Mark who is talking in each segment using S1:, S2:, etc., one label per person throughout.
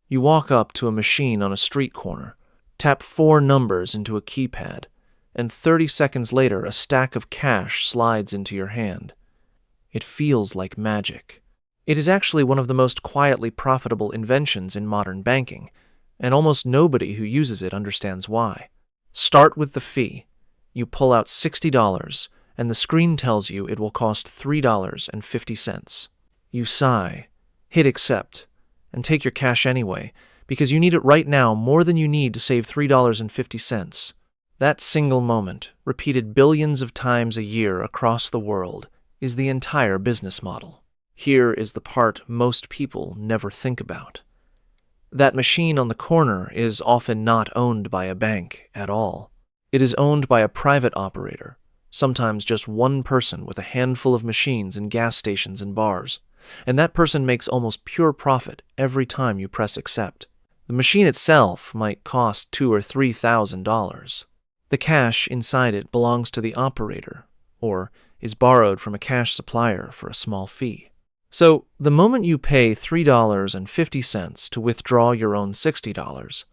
S1: You walk up to a machine on a street corner, tap 4 numbers into a keypad, and 30 seconds later a stack of cash slides into your hand. It feels like magic. It is actually one of the most quietly profitable inventions in modern banking, and almost nobody who uses it understands why. Start with the fee. You pull out $60, and the screen tells you it will cost $3.50. You sigh, hit accept, and take your cash anyway, because you need it right now more than you need to save $3.50. That single moment, repeated billions of times a year across the world, is the entire business model. Here is the part most people never think about. That machine on the corner is often not owned by a bank at all. It is owned by a private operator, sometimes just one person with a handful of machines in gas stations and bars, and that person makes almost pure profit every time you press accept. The machine itself might cost $2,000 or $3,000. The cash inside it belongs to the operator, or is borrowed from a cash supplier for a small fee. So, the moment you pay $3.50 to withdraw your own $60,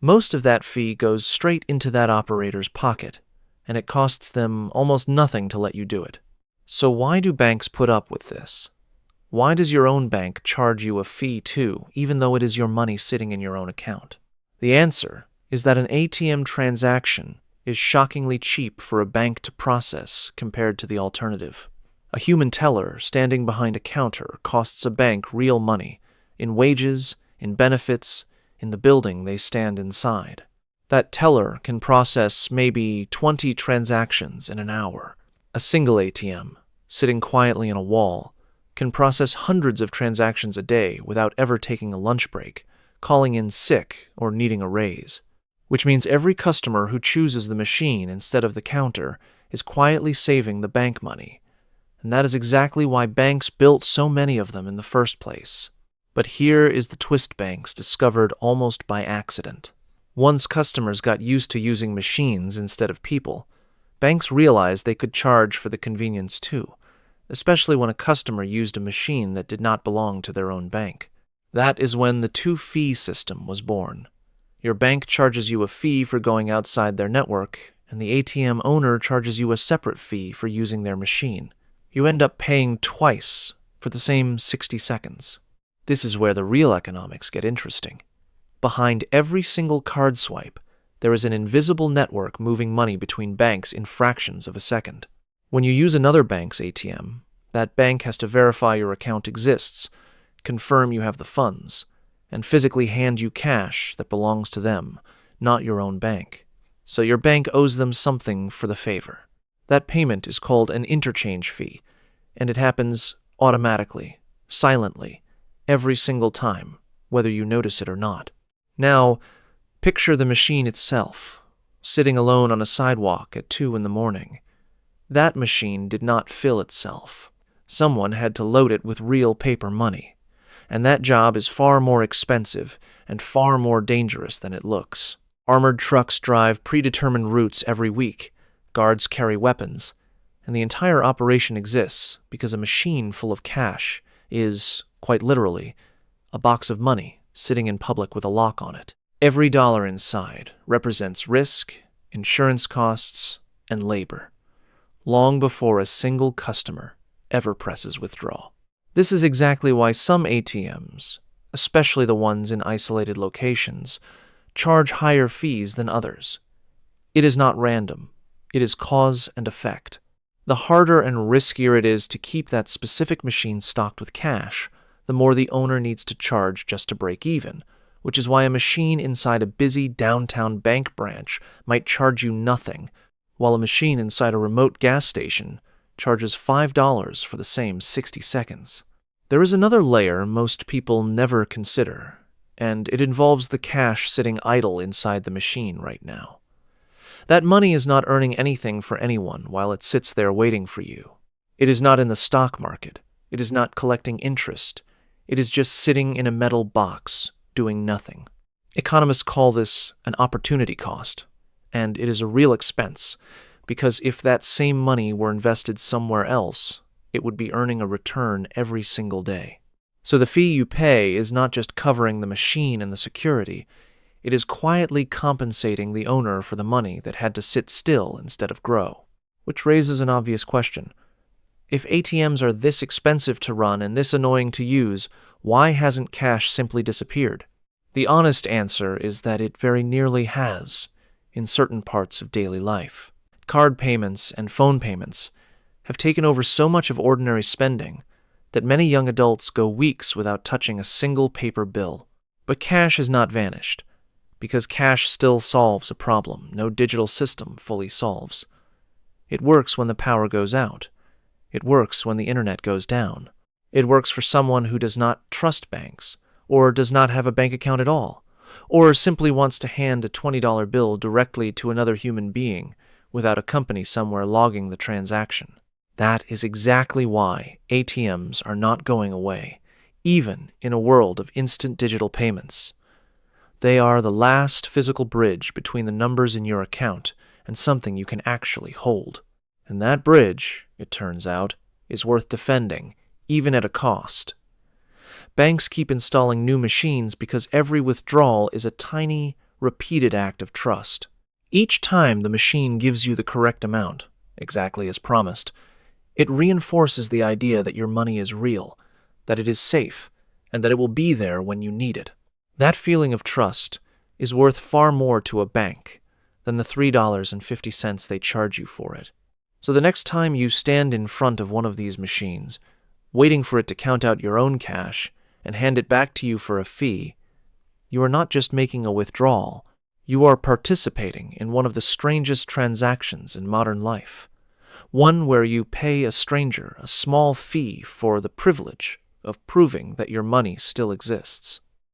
S1: most of that fee goes straight into that operator's pocket, and it costs them almost nothing to let you do it. So why do banks put up with this? Why does your own bank charge you a fee too, even though it is your money sitting in your own account? The answer is that an ATM transaction is shockingly cheap for a bank to process compared to the alternative. A human teller standing behind a counter costs a bank real money, in wages, in benefits, in the building they stand inside. That teller can process maybe 20 transactions in an hour. A single ATM, sitting quietly in a wall, can process hundreds of transactions a day without ever taking a lunch break, calling in sick, or needing a raise. Which means every customer who chooses the machine instead of the counter is quietly saving the bank money. And that is exactly why banks built so many of them in the first place. But here is the twist banks discovered almost by accident. Once customers got used to using machines instead of people, banks realized they could charge for the convenience too, especially when a customer used a machine that did not belong to their own bank. That is when the two-fee system was born. Your bank charges you a fee for going outside their network, and the ATM owner charges you a separate fee for using their machine. You end up paying twice for the same 60 seconds. This is where the real economics get interesting. Behind every single card swipe, there is an invisible network moving money between banks in fractions of a second. When you use another bank's ATM, that bank has to verify your account exists, confirm you have the funds, and physically hand you cash that belongs to them, not your own bank. So your bank owes them something for the favor. That payment is called an interchange fee, and it happens automatically, silently, every single time, whether you notice it or not. Now, picture the machine itself, sitting alone on a sidewalk at 2 a.m. That machine did not fill itself. Someone had to load it with real paper money, and that job is far more expensive and far more dangerous than it looks. Armored trucks drive predetermined routes every week, guards carry weapons, and the entire operation exists because a machine full of cash is, quite literally, a box of money sitting in public with a lock on it. Every dollar inside represents risk, insurance costs, and labor, long before a single customer ever presses withdraw. This is exactly why some ATMs, especially the ones in isolated locations, charge higher fees than others. It is not random. It is cause and effect. The harder and riskier it is to keep that specific machine stocked with cash, the more the owner needs to charge just to break even, which is why a machine inside a busy downtown bank branch might charge you nothing, while a machine inside a remote gas station charges $5 for the same 60 seconds. There is another layer most people never consider, and it involves the cash sitting idle inside the machine right now. That money is not earning anything for anyone while it sits there waiting for you. It is not in the stock market. It is not collecting interest. It is just sitting in a metal box, doing nothing. Economists call this an opportunity cost, and it is a real expense, because if that same money were invested somewhere else, it would be earning a return every single day. So the fee you pay is not just covering the machine and the security, it is quietly compensating the owner for the money that had to sit still instead of grow. Which raises an obvious question. If ATMs are this expensive to run and this annoying to use, why hasn't cash simply disappeared? The honest answer is that it very nearly has, in certain parts of daily life. Card payments and phone payments have taken over so much of ordinary spending that many young adults go weeks without touching a single paper bill. But cash has not vanished, because cash still solves a problem no digital system fully solves. It works when the power goes out. It works when the internet goes down. It works for someone who does not trust banks, or does not have a bank account at all, or simply wants to hand a $20 bill directly to another human being without a company somewhere logging the transaction. That is exactly why ATMs are not going away, even in a world of instant digital payments. They are the last physical bridge between the numbers in your account and something you can actually hold. And that bridge, it turns out, is worth defending, even at a cost. Banks keep installing new machines because every withdrawal is a tiny, repeated act of trust. Each time the machine gives you the correct amount, exactly as promised, it reinforces the idea that your money is real, that it is safe, and that it will be there when you need it. That feeling of trust is worth far more to a bank than the $3.50 they charge you for it. So the next time you stand in front of one of these machines, waiting for it to count out your own cash and hand it back to you for a fee, you are not just making a withdrawal, you are participating in one of the strangest transactions in modern life. One where you pay a stranger a small fee for the privilege of proving that your money still exists.